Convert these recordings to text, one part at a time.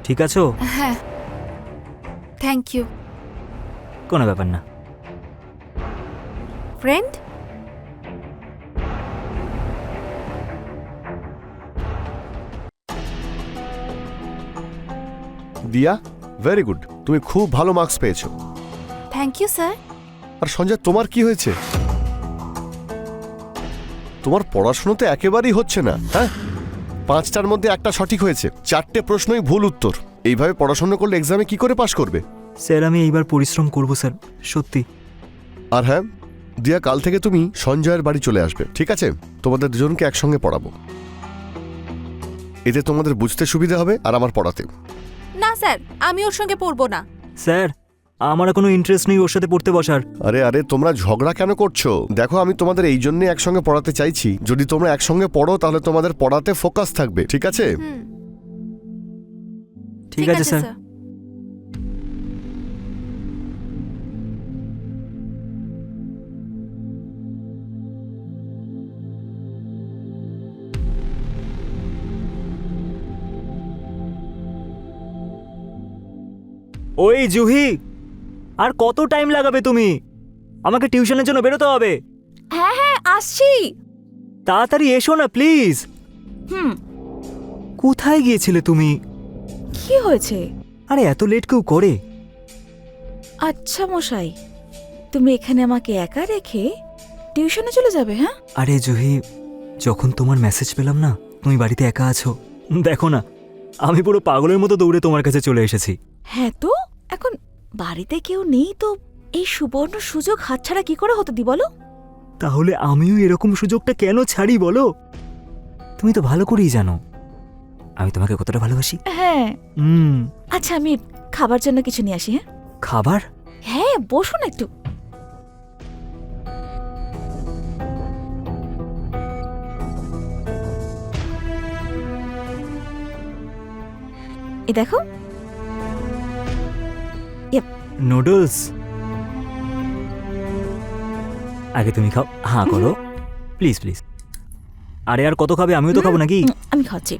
ঠিক আছো? হ্যাঁ, থ্যাংক ইউ। কোনো ব্যাপার না। ফ্রেন্ড? দিয়া, ভেরি গুড, তুমি খুব ভালো মার্কস পেয়েছো। Thank you sir. আর সঞ্জয়, তোমার কি হয়েছে? তোমার পড়াশোনা তো একেবারেই হচ্ছে না। হ্যাঁ, 5টার মধ্যে একটা সঠিক হয়েছে, 4টে প্রশ্নই ভুল উত্তর। এইভাবে পড়াশোনা করলে এক্সামে কি করে পাশ করবে? স্যার আমি এইবার পরিশ্রম করব স্যার, সত্যি। আর হ্যাঁ দিয়া, কাল থেকে তুমি সঞ্জয়ের বাড়ি চলে আসবে, ঠিক আছে? তোমাদের দুজনকে একসঙ্গে পড়াবো, এতে তোমাদের বুঝতে সুবিধা হবে আর আমার পড়াতে। না স্যার, আমি ওর সঙ্গে পড়বো না। স্যার আমার কোনো ইন্টারেস্ট নেই ওর সাথে পড়তে বসার। আরে আরে, তোমরা ঝগড়া কেন করছো? দেখো, আমি তোমাদের এই জন্য একসঙ্গে পড়াতে চাইছি, যদি তোমরা একসঙ্গে পড়ো তাহলে তোমাদের পড়াতে ফোকাস থাকবে, ঠিক আছে? ঠিক আছে স্যার। ওই জুহি, আর কত টাইম লাগাবে তুমি? আমাকে টিউশনের জন্য বেরোতে হবে। হ্যাঁ হ্যাঁ, আসছি। তাড়াতাড়ি এসো না প্লিজ। কোথায় গিয়েছিলে তুমি? কি হয়েছে? আরে এত লেট কেউ করে? আচ্ছা মশাই, তুমি এখানে আমাকে একা রেখে টিউশনে চলে যাবে? হ্যাঁ, আরে জুহি, যখন তোমার মেসেজ পেলাম না তুমি বাড়িতে একা আছো, দেখো না আমি পুরো পাগলের মতো দৌড়ে তোমার কাছে চলে এসেছি। হ্যাঁ তো এখন বাড়িতে কেউ নেই, তো এই সুবর্ণ সুযোগ হাতছাড়া কি করে হতে দি বলো? তাহলে আমিও এরকম সুযোগটা কেন ছাড়ি বলো? তুমি তো ভালো করেই জানো আমি তোমাকে কতটা ভালোবাসি। হ্যাঁ। আচ্ছা, আমি খাবার জন্য কিছু নিয়ে আসি। হ্যাঁ, খাবার? হ্যাঁ, বসুন একটু। এ দেখো। নুডলস? আগে তুমি খাও, হ্যাঁ করো প্লিজ প্লিজ। আরে আর কত খাবে? আমিও তো খাবো নাকি? আমি খাচ্ছি।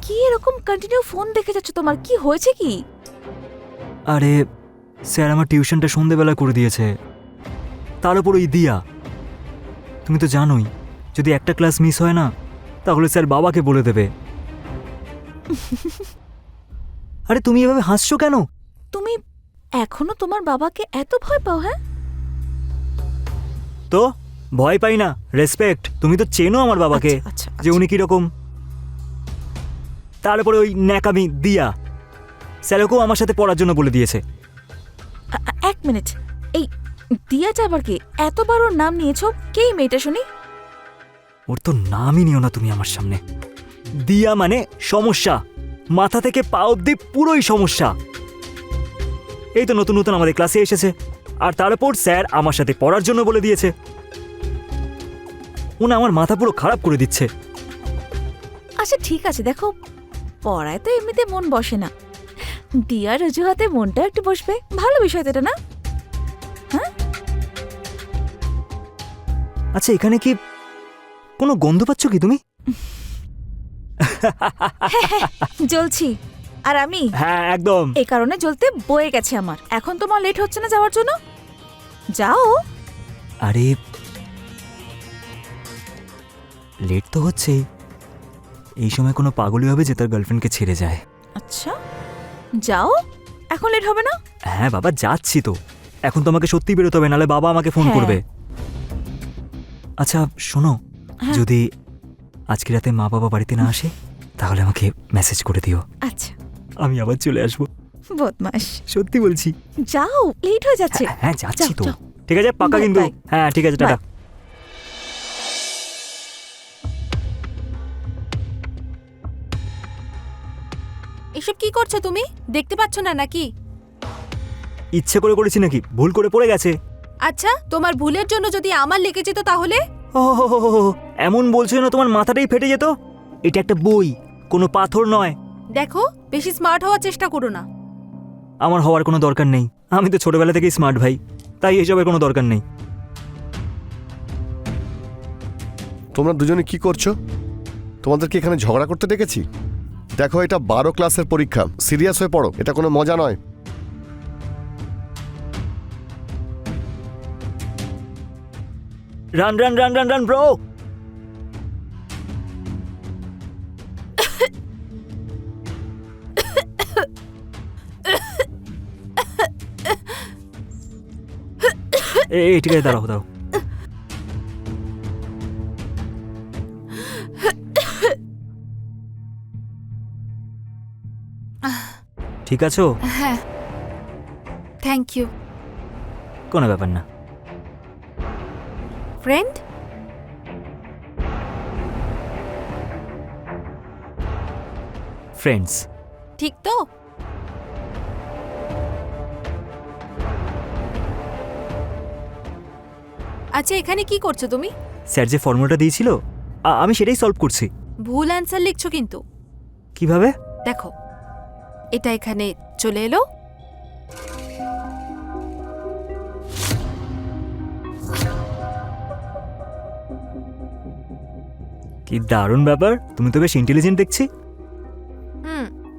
কি এরকম কন্টিনিউ ফোন দেখে যাচ্ছ? তোমার কি হয়েছে কি? আরে স্যার আমার টিউশনটা সন্ধেবেলা করে দিয়েছে, তার উপর ওই দিয়া। তুমি তো জানোই যদি একটা ক্লাস মিস হয় না তাহলে স্যার বাবাকে বলে দেবে। আরে তুমি এভাবে হাসছো কেন? তুমি এখনো তোমার বাবাকে এত ভয় পাও? হ্যাঁ, তো ভয় পাই না, রেসপেক্ট। তুমি তো চেনো আমার বাবাকে, আচ্ছা, যে উনি কিরকম। তারপরে ওই ন্যাকামি দিয়া, স্যারকেও আমার সাথে পড়ার জন্য বলে দিয়েছে। এক মিনিট, এই দিয়াটা আবার কি? এতবার ওর নাম নিয়েছো? কে এই মেয়েটা শুনি? ওর তো নামই নিও না তুমি আমার সামনে। দিয়া মানে সমস্যা, মাথা থেকে পা অব্দি পুরোই সমস্যা। এই তো নতুন নতুন আমাদের ক্লাসে এসেছে, আর তারপর স্যার আমার সাথে পড়ার জন্য বলে দিয়েছে। উনি আমার মাথা পুরো খারাপ করে দিচ্ছে। আচ্ছা ঠিক আছে, দেখো পড়ায় তো এমনিতে মন বসে না, দিয়ার অজুহাতে মনটা একটু বসবে, ভালো বিষয় তো এটা, না? হ্যাঁ, আচ্ছা এখানে কি কোনো গন্ধ পাচ্ছ কি তুমি? জ্বলছি। আর আমি হ্যাঁ একদম। এই কারণে জ্বলতে বয়ে গেছে আমার। এখন তোমার লেট হচ্ছে না যাওয়ার জন্য? যাও। আরে লেট তো হচ্ছেই, এই সময় কোনো পাগলই হবে যে তার গার্লফ্রেন্ডকে ছেড়ে যায়। আচ্ছা যাও, এখন লেট হবে না? হ্যাঁ বাবা যাচ্ছি তো, এখন তোমাকে সত্যি বেরোতে হবে, নাহলে বাবা আমাকে ফোন হ্যাঁ। করবে। আচ্ছা শোনো, হ্যাঁ। যদি আজকে রাতে মা বাবা বাড়িতে না আসে তাহলে আমাকে মেসেজ করে দিও, আচ্ছা। আমি আবার চলে আসবো। বদমাস। সত্যি বলছি। যাও, লেট হয়ে যাচ্ছে। হ্যাঁ যাচ্ছি যাও, তো। যাও। ঠিক আছে পাক্কা Bye, কিন্তু। bye. হ্যাঁ ঠিক আছে, টাটা। এসব কি করছো তুমি? দেখতে পাচ্ছ না নাকি? ইচ্ছে করে করেছি নাকি? ভুল করে পড়ে গেছে। আচ্ছা, তোমার ভুলের জন্য যদি আমার লেগে যেত তাহলে? ও এমন বলছো না, তোমার মাথাটাই ফেটে যেত। এটা একটা বই, কোনো পাথর নয়। দেখো, বেশি স্মার্ট হওয়ার চেষ্টা করো না। আমার হওয়ার কোনো দরকার নেই, আমি তো ছোটবেলা থেকেই স্মার্ট ভাই। তাই এসবের কোনো দরকার নেই। তোমরা দুজনে কি করছো? তোমাদেরকে এখানে ঝগড়া করতে ডেকেছি? দেখো, এটা 12 ক্লাসের পরীক্ষা, সিরিয়াস হয়ে পড়ো, এটা কোনো মজা নয়। Run run run run run bro. এই ঠিক আছে, দাঁড়াও দাঁড়াও। ঠিক আছো? হ্যাঁ, থ্যাংক ইউ। কোনো ব্যাপার না। ফ্রেন্ড? ফ্রেন্ডস। ঠিক তো? আচ্ছা, এখানে কি করছো তুমি? স্যার যে ফর্মুলাটা দিয়েছিল আমি সেটাই সলভ করছি। ভুল অ্যান্সার লিখছো কিন্তু। কিভাবে? দেখো, এটা এখানে চলে এলো, কি দারুণ ব্যাপার, তুমি তো বেশ ইন্টেলিজেন্ট দেখছি।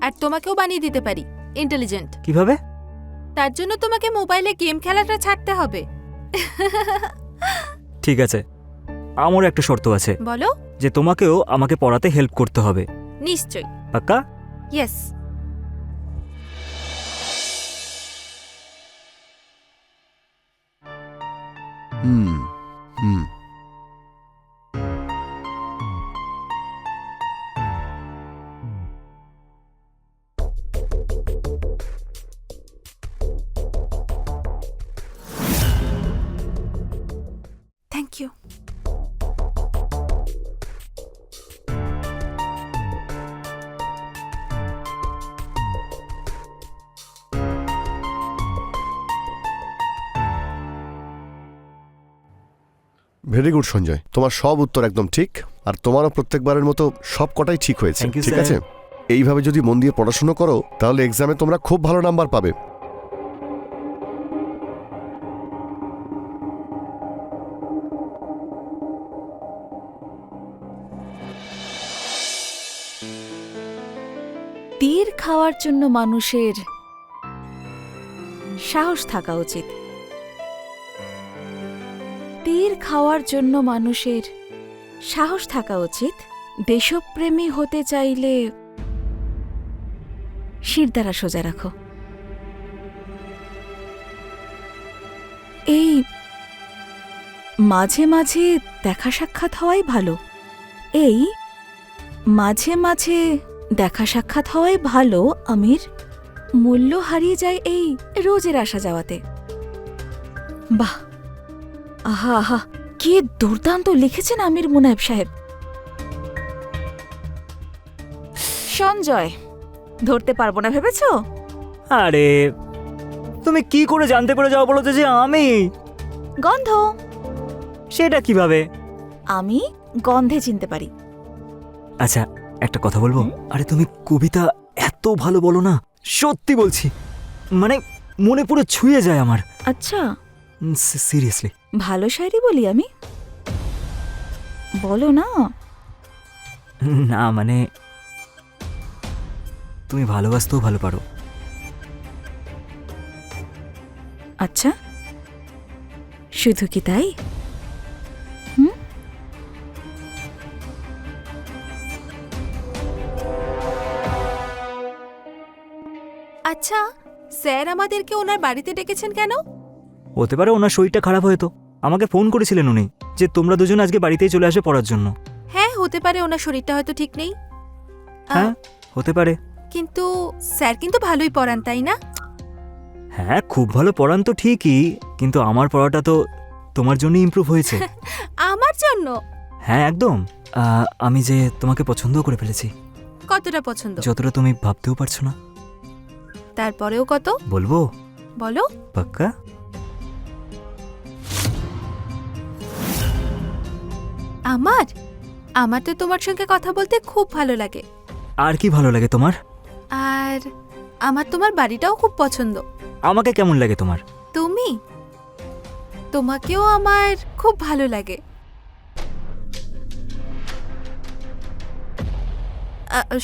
আর তোমাকেও বানিয়ে দিতে পারি ইন্টেলিজেন্ট। কিভাবে? তার জন্য তোমাকে মোবাইলে গেম খেলাটা ছাড়তে হবে। ঠিক আছে, আমার একটা শর্ত আছে, বলো। যে তোমাকেও আমাকে পড়াতে হেল্প করতে হবে। নিশ্চয়ই। পাক্কা? Yes. Hmm hmm thank you. Very good Sanjay, তোমার সব উত্তর একদম ঠিক, আর তোমারও প্রত্যেকবারের মতো সব কটাই ঠিক হয়েছে। Thank you, ঠিক sir. আছে, এইভাবে যদি মন দিয়ে পড়াশোনা করো তাহলে এক্সামে তোমরা খুব ভালো নাম্বার পাবে। তীর খাওয়ার জন্য মানুষের সাহস থাকা উচিত। তীর খাওয়ার জন্য মানুষের সাহস থাকা উচিত। দেশপ্রেমী হতে চাইলে শিরদাঁড়া সোজা রাখো। এই মাঝে মাঝে দেখা সাক্ষাৎ হওয়াই ভালো। এই মাঝে মাঝে দেখা সাক্ষাৎ হওয়াই ভালো আমির। মূল্য হারিয়ে যায় এই রোজের আসা যাওয়াতে। বাহ, আহা আহা, কি দুর্দান্ত লিখেছেন আমির মুনায়েব সাহেব। সঞ্জয়, ধরতে পারবো না ভেবেছো? আরে তুমি কি করে জানতে পেরে যাও বলো তো যে আমি? গন্ধ। সেটা কিভাবে? আমি গন্ধে চিনতে পারি। আচ্ছা, একটা কথা বলবো? আরে তুমি কবিতা এত ভালো বলো না, সত্যি বলছি, মানে মনে পুরো ছুঁয়ে যায় আমার। আচ্ছা, সিরিয়াসলি। ভালো শায়রি বলি আমি? বলো না। না মানে তুমি ভালোবাসতেও ভালো পারো। আচ্ছা, শুধু কি তাই? আচ্ছা, স্যার আমাদেরকে ওনার বাড়িতে ডেকেছেন কেন? হতে পারে ওনার শরীরটা খারাপ হয়তো। আমাকে ফোন করেছিলেন উনি যে তোমরা দুজন আজকে বাড়িতেই চলে আসবে পড়ার জন্য। হ্যাঁ, হতে পারে ওনার শরীরটা হয়তো ঠিক নেই। হ্যাঁ হতে পারে। কিন্তু স্যার কিন্তু ভালোই পড়ান, তাই না? হ্যাঁ, খুব ভালো পড়ান তো ঠিকই, কিন্তু আমার পড়াটা তো তোমার জন্য ইমপ্রুভ হয়েছে। আমার জন্য? হ্যাঁ একদম। আমি যে তোমাকে পছন্দও করে ফেলেছি। কতটা পছন্দ? যতটা তুমি ভাবতেও পারছো না। তারপরেও কত? বলবো? বলো। পাক্কা? আমার তো তোমার সঙ্গে কথা বলতে খুব ভালো লাগে। আর কি ভালো লাগে তোমার? আর আমার তোমার বাড়িটাও খুব পছন্দ। আমাকে কেমন লাগে তোমার? তোমাকেও আমার খুব ভালো লাগে।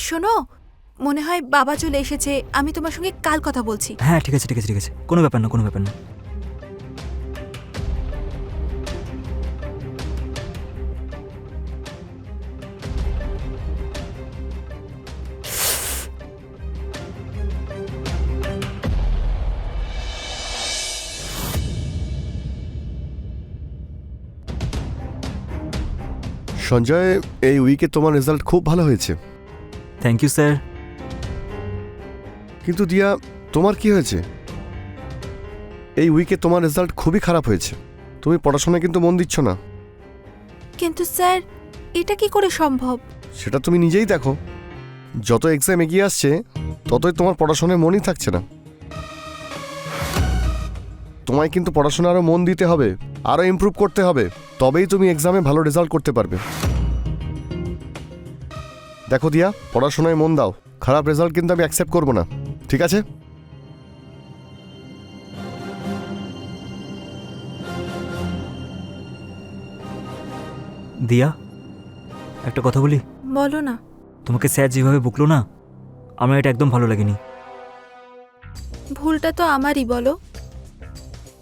শোনো, মনে হয় বাবা চলে এসেছে, আমি তোমার সঙ্গে কাল কথা বলছি। হ্যাঁ ঠিক আছে ঠিক আছে ঠিক আছে, কোনো ব্যাপার না কোনো ব্যাপার না। সঞ্জয়, এই উইকে তোমার রেজাল্ট খুব ভালো হয়েছে। Thank you sir. কিন্তু দিয়া, তোমার কি হয়েছে? এই উইকে তোমার রেজাল্ট খুবই খারাপ হয়েছে। তুমি পড়াশোনায় কিন্তু মন দিচ্ছ না। কিন্তু স্যার, এটা কি করে সম্ভব? সেটা তুমি নিজেই দেখো। যত এক্সাম এগিয়ে আসছে ততই তোমার পড়াশোনায় মনই থাকছে না। তোমায় কিন্তু পড়াশোনা আরও মন দিতে হবে, আরও ইমপ্রুভ করতে হবে, তবেই তুমি এক্সামে ভালো রেজাল্ট করতে পারবে। দেখো দিয়া, পড়াশোনায় মন দাও। খারাপ রেজাল্ট কিন্তু আমি অ্যাকসেপ্ট করব না, ঠিক আছে? দিয়া, একটা কথা বলি। বলো না। তোমাকে স্যার যেভাবে বকলো না, আমার এটা একদম ভালো লাগেনি। ভুলটা তো আমারই, বলো।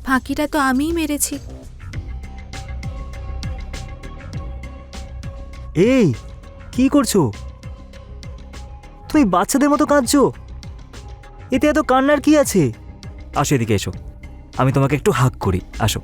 ফাঁকিটা তো আমিই মেরেছি। এই কি করছো তুমি? বাচ্চাদের মতো কাঁদছো। এতে এত কান্নার কি আছে? আসো এদিকে এসো, আমি তোমাকে একটু হাগ করি, আসো।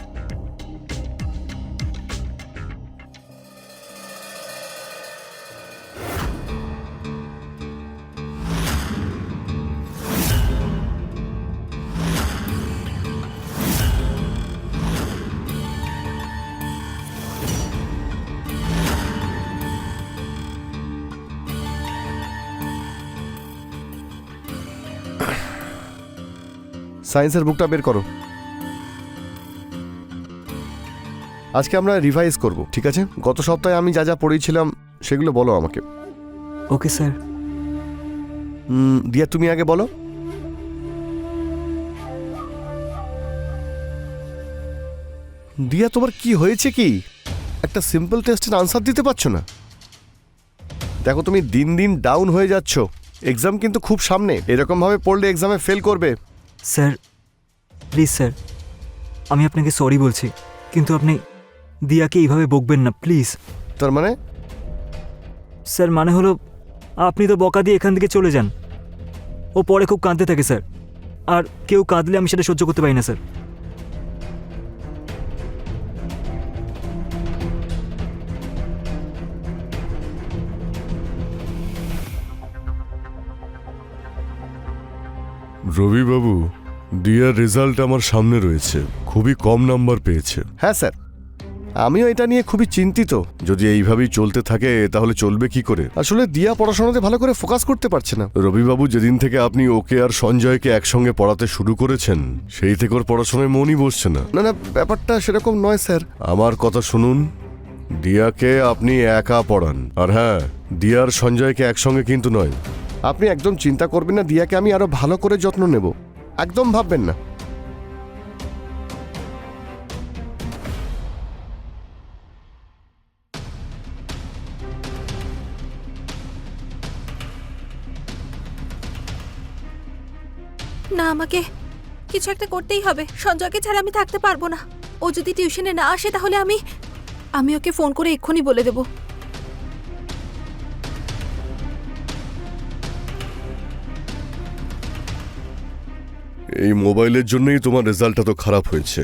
সায়েন্সের বুকটা বের করো। আজকে আমরা রিভাইজ করব, ঠিক আছে? গত সপ্তাহে আমি যা যা পড়িয়েছিলাম সেগুলো বলো আমাকে। Okay sir. দিয়া, তুমি আগে বলো। দিয়া, তোমার কি হয়েছে? কি একটা সিম্পল টেস্টের আনসার দিতে পারছো না? দেখো, তুমি দিন দিন ডাউন হয়ে যাচ্ছ। এক্সাম কিন্তু খুব সামনে, এরকমভাবে পড়লে এক্সামে ফেল করবে। স্যার প্লিজ স্যার, আমি আপনাকে সরি বলছি, কিন্তু আপনি দিয়াকে এইভাবে বকবেন না প্লিজ। তার মানে? স্যার মানে হলো, আপনি তো বকা দিয়ে এখান থেকে চলে যান, ও পরে খুব কাঁদতে থাকে স্যার, আর কেউ কাঁদলে আমি সেটা সহ্য করতে পারি না স্যার। রবিবাবু, দিয়ার রেজাল্ট আমার সামনে রয়েছে, খুবই কম নাম্বার পেয়েছে। হ্যাঁ স্যার, আমিও এটা নিয়ে খুবই চিন্তিত। যদি এইভাবেই চলতে থাকে তাহলে চলবে কি করে? আসলে দিয়া পড়াশোনাতে ভালো করে ফোকাস করতে পারছে না। রবিবাবু, যেদিন থেকে আপনি ওকে আর সঞ্জয়কে একসঙ্গে পড়াতে শুরু করেছেন, সেই থেকে ওর পড়াশোনায় মনই বসছে না। না না, ব্যাপারটা সেরকম নয় স্যার। আমার কথা শুনুন, দিয়াকে আপনি একা পড়ান। আর হ্যাঁ, দিয়া আর সঞ্জয়কে একসঙ্গে কিন্তু নয়। আপনি একদম চিন্তা করবেন না, দিয়াকে আমি আরো ভালো করে যত্ন নেব, একদম ভাববেন না। না, আমাকে কিছু একটা করতেই হবে। সঞ্জয়কে ছাড়া আমি থাকতে পারবো না। ও যদি টিউশনে না আসে তাহলে আমি ওকে ফোন করে এক্ষুনি বলে দেব। এই মোবাইলের জন্যই তোমার রেজাল্ট এত খারাপ হয়েছে।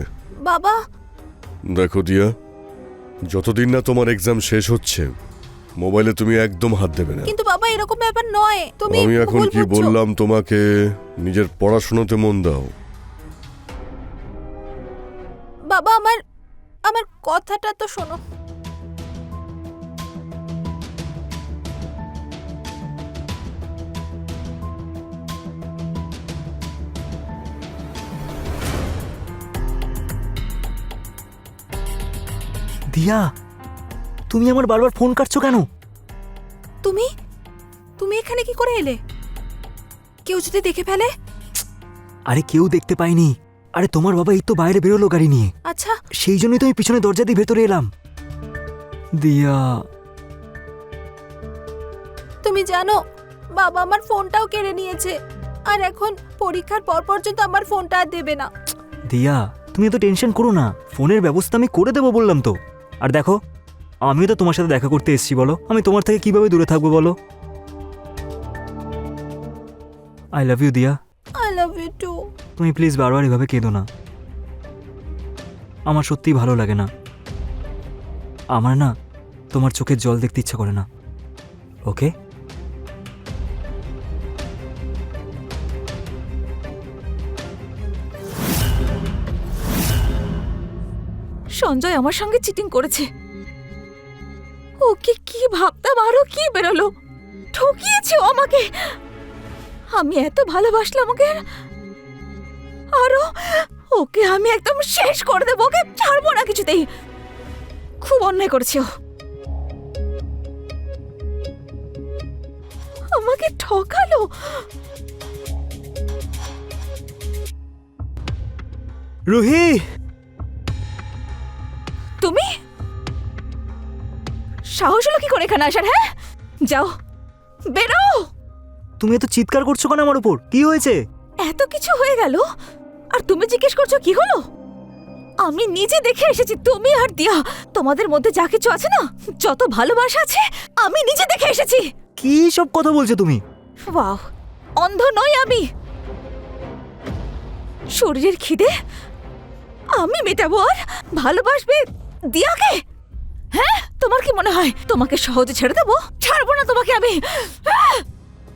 বাবা, দেখো দিয়া, যতদিন না তোমার এক্সাম শেষ হচ্ছে, মোবাইলে তুমি একদম হাত দেবে না। কিন্তু বাবা, এরকম ব্যাপার নয়। তুমি আমি এখন ভুল কি বুঝছো। বললাম তোমাকে? নিজের পড়াশোনাতে মন দাও। বাবা, আমার কথাটা তো শোনো। দিয়া, তুমি আমার বারবার ফোন কাটছো কেন? তুমি তুমি এখানে কি করে এলে? কেউ যদি দেখে ফেলে? আরে কেউ দেখতে পাইনি, আরে তোমার বাবা এই তো বাইরে বেরোলো গাড়ি নিয়ে, আচ্ছা সেই জন্যই তো আমি পিছনে দরজা দিয়ে ভেতরে এলাম। দিয়া, তুমি জানো বাবা আমার ফোনটাও কেড়ে নিয়েছে, আর এখন পরীক্ষার পর পর্যন্ত আমার ফোনটা আর দেবে না। দিয়া তুমি এত টেনশন করো না, ফোনের ব্যবস্থা আমি করে দেবো বললাম তো। আর দেখো, আমিও তো তোমার সাথে দেখা করতে এসেছি, বলো আমি তোমার থেকে কিভাবে দূরে থাকবো বলো? I love you Diya. I love you too. তুমি প্লিজ বারবার এভাবে কেঁদো না, আমার সত্যিই ভালো লাগে না। আমার না তোমার চোখের জল দেখতে ইচ্ছা করে না, ওকে? সঞ্জয় আমার সঙ্গে চিটিং করেছে। ওকে কি ভাবতাম, আরো কি বেরোলো, ঠকিয়েছে ও আমাকে। আমি এত ভালোবাসলাম ওকে, আরো ওকে আমি একদম শেষ করে দেবো, ওকে ছাড়বো না কিছুতেই। খুব অন্যায় করেছে ও, আমাকে ঠকালো। রুহি, তুমি সাহস হলো কি করে এখানে আসার? হ্যাঁ, যাও বেরো। তুমি এত চিৎকার করছো কেন আমার উপর? কি হয়েছে? এত কিছু হয়ে গেল আর তুমি জিজ্ঞেস করছো কি হলো? আমি নিজে দেখে এসেছি, তুমি আর দিয়া তোমাদের মধ্যে যা কিছু আছে না, যত ভালোবাসা আছে, আমি নিজে দেখে এসেছি। কি সব কথা বলছো তুমি? ওয়াও, অন্ধ নই আমি। শরীরের খিদে আমি মেটাবো আর ভালোবাসবে দিয়াকে? হ্যাঁ, তোমার কি মনে হয় তোমাকে সহজে ছেড়ে দেবো? ছাড়বো না তোমাকে আমি।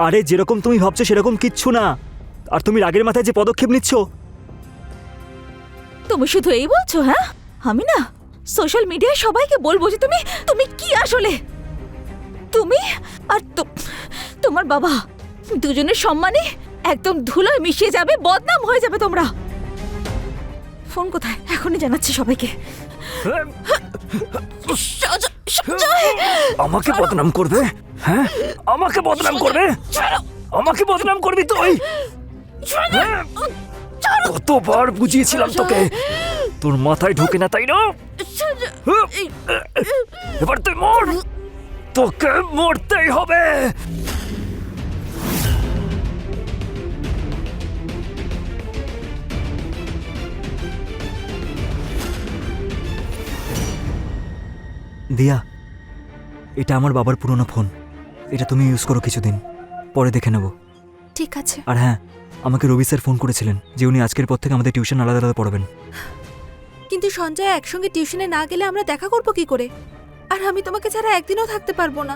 আরে যেরকম তুমি ভাবছো সেরকম কিচ্ছু না। আর তুমি রাগের মাথায় যে পদক্ষেপ নিচ্ছ। তুমি শুধু এই বলছো? হ্যাঁ, আমি না সোশ্যাল মিডিয়ায় সবাইকে বলবো যে তুমি তুমি কি আসলে। তুমি আর তোমার বাবা দুজনের সম্মানে একদম ধুলোয় মিশিয়ে যাবে, বদনাম হয়ে যাবে তোমরা। ফোন কোথায়? এখনই জানাচ্ছি সবাইকে। আমাকে বদনাম করবে? হ্যাঁ, আমাকে বদনাম করবে? আমাকে বদনাম করবি তুই? হ্যাঁ? কতবার বুঝিয়েছিলাম তোকে, তোর মাথায় ঢোকে না তাই না? এবার তুই মর, তোকে মরতেই হবে। দিয়া, এটা আমার বাবার পুরনো ফোন, এটা তুমি ইউজ করো কিছুদিন, পরে দেখে নেব। ঠিক আছে। আর হ্যাঁ, আমাকে রবি স্যার ফোন করেছিলেন যে উনি আজকের পর থেকে আমাদের টিউশন আলাদা আলাদা পড়াবেন। কিন্তু সঞ্জয়, একসঙ্গে টিউশনে না গেলে আমরা দেখা করবো কি করে? আর আমি তোমাকে ছাড়া একদিনও থাকতে পারবো না।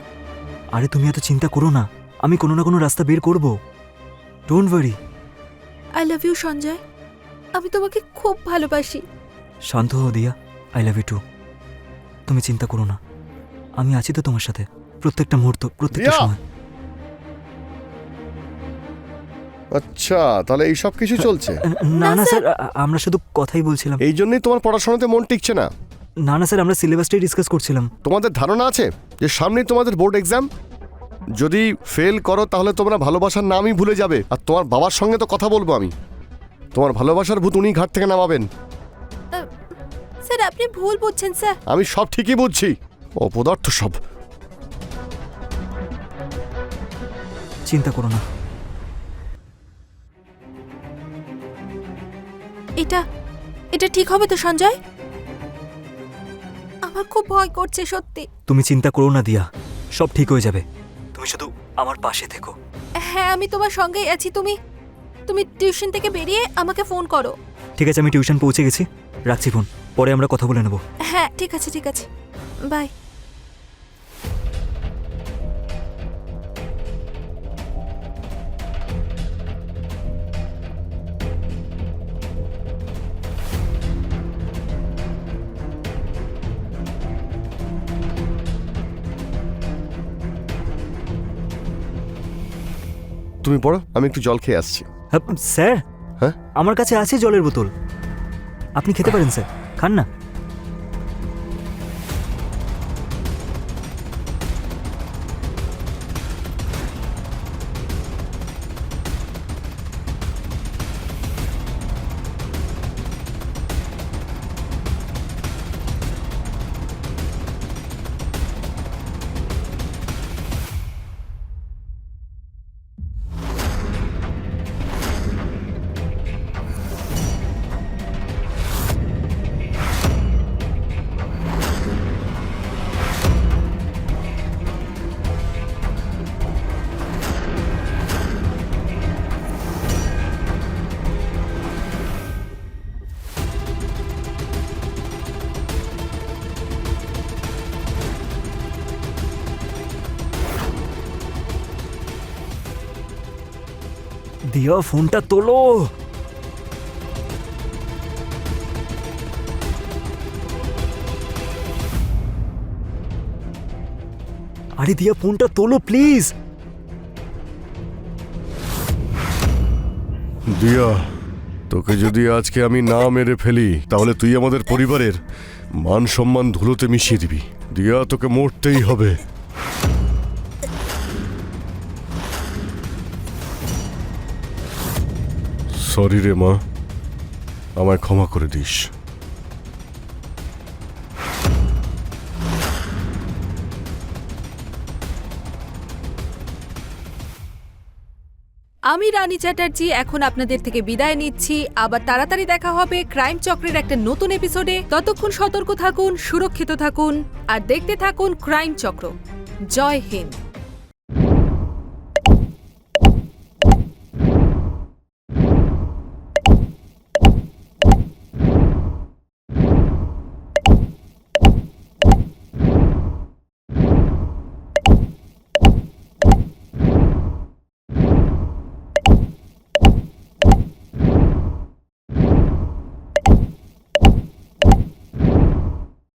আরে তুমি এত চিন্তা করো না, আমি কোনো না কোনো রাস্তা বের করব, don't worry. I love you Sanjay, আমি তোমাকে খুব ভালোবাসি। শান্ত হও দিয়া, আই লাভ ইউ টু। তুমি চিন্তা করো না, আমি আছি তো তোমার সাথে প্রত্যেকটা মুহূর্ত, প্রত্যেকটা দিয়া! সময়। আচ্ছা, তাহলে এই সব কিছু চলছে। না না স্যার, আমরা শুধু কথাই বলছিলাম। এই জন্যই তোমার পড়াশোনাতে মন টিকছে না। না না স্যার, আমরা সিলেবাসটাই ডিসকাস করছিলাম। তোমাদের ধারণা আছে যে সামনেই তোমাদের বোর্ড এক্সাম, যদি ফেল করো তাহলে তোমরা ভালোবাসার নামই ভুলে যাবে। আর তোমার বাবার সঙ্গে তো কথা বলবো আমি, তোমার ভালোবাসার ভূত উনি ঘাট থেকে নামাবেন। স্যার, আপনি ভুল বুঝছেন স্যার। আমি সব ঠিকই বুঝছি, অপদার্থ সব। চিন্তা করো না। এটা ঠিক হবে তো সঞ্জয়? আমার খুব ভয় করছে সত্যি। তুমি চিন্তা করো না দিয়া, সব ঠিক হয়ে যাবে, তুমি শুধু আমার পাশে থেকো। হ্যাঁ, আমি তোমার সঙ্গেই আছি। তুমি টিউশন থেকে বেরিয়ে আমাকে ফোন করো। ঠিক আছে, আমি টিউশন পৌঁছে গেছি, রাখছি ফোন, পরে আমরা কথা বলে নেব। হ্যাঁ ঠিক আছে, ঠিক আছে, বাই। তুমি পড়ো, আমি একটু জল খেয়ে আসছি। হ্যাঁ, স্যার, হ্যাঁ? আমার কাছে আছে জলের বোতল, আপনি খেতে পারেন স্যার, খান না। দিয়া ফোনটা তোলো। আরে দিয়া ফোনটা তোলো প্লিজ। দিয়া, তোকে যদি আজকে আমি না মেরে ফেলি তাহলে তুই আমাদের পরিবারের মান সম্মান ধুলোতে মিশিয়ে দিবি। দিয়া, তোকে মরতেই হবে। সরি রে মা, আমায় ক্ষমা করে দিস। আমি রানী চ্যাটার্জি এখন আপনাদের থেকে বিদায় নিচ্ছি। আবার তাড়াতাড়ি দেখা হবে ক্রাইম চক্রের একটা নতুন এপিসোডে। ততক্ষণ সতর্ক থাকুন, সুরক্ষিত থাকুন আর দেখতে থাকুন ক্রাইম চক্র। জয় হিন্দ।